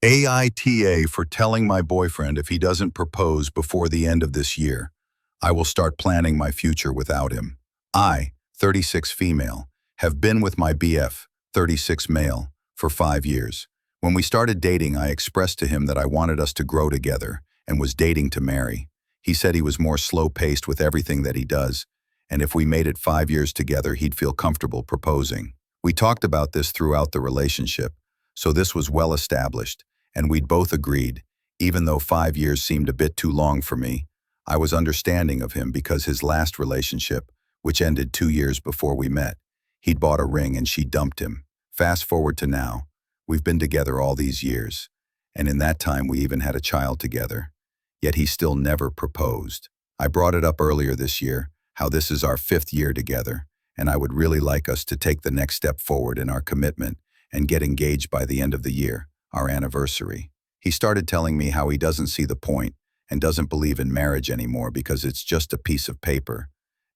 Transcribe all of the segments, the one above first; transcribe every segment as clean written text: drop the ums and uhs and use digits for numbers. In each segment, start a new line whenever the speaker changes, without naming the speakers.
AITA for telling my boyfriend if he doesn't propose before the end of this year, I will start planning my future without him. I, 36 female, have been with my BF, 36 male, for 5 years. When we started dating, I expressed to him that I wanted us to grow together and was dating to marry. He said he was more slow-paced with everything that he does, and if we made it 5 years together, he'd feel comfortable proposing. We talked about this throughout the relationship, so this was well established, and we'd both agreed, even though 5 years seemed a bit too long for me. I was understanding of him because his last relationship, which ended 2 years before we met, he'd bought a ring and she dumped him. Fast forward to now, we've been together all these years, and in that time we even had a child together. Yet he still never proposed. I brought it up earlier this year, how this is our 5th year together, and I would really like us to take the next step forward in our commitment and get engaged by the end of the year, our anniversary. He started telling me how he doesn't see the point and doesn't believe in marriage anymore because it's just a piece of paper,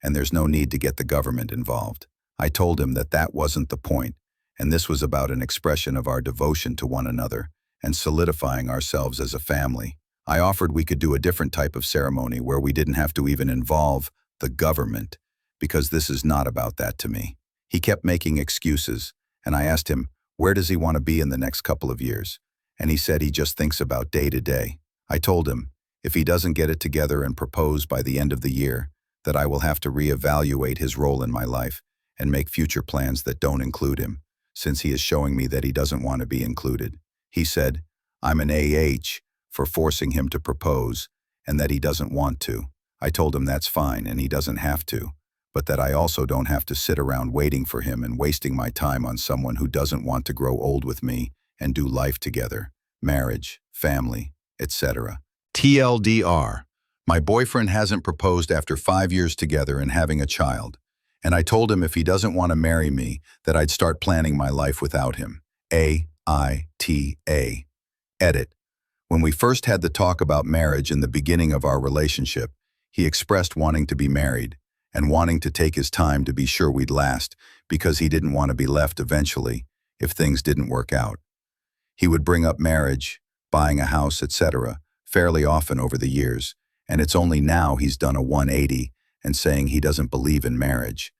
and there's no need to get the government involved. I told him that that wasn't the point, and this was about an expression of our devotion to one another and solidifying ourselves as a family. I offered we could do a different type of ceremony where we didn't have to even involve the government, because this is not about that to me. He kept making excuses, and I asked him, where does he want to be in the next couple of years? And he said he just thinks about day to day. I told him, if he doesn't get it together and propose by the end of the year, that I will have to reevaluate his role in my life and make future plans that don't include him, since he is showing me that he doesn't want to be included. He said, I'm an AH for forcing him to propose and that he doesn't want to. I told him that's fine and he doesn't have to, but that I also don't have to sit around waiting for him and wasting my time on someone who doesn't want to grow old with me and do life together, marriage, family, etc. TLDR, my boyfriend hasn't proposed after 5 years together and having a child, and I told him if he doesn't want to marry me, that I'd start planning my life without him. AITA. Edit. When we first had the talk about marriage in the beginning of our relationship, he expressed wanting to be married and wanting to take his time to be sure we'd last because he didn't want to be left eventually if things didn't work out. He would bring up marriage, buying a house, etc., fairly often over the years, and it's only now he's done a 180 and saying he doesn't believe in marriage,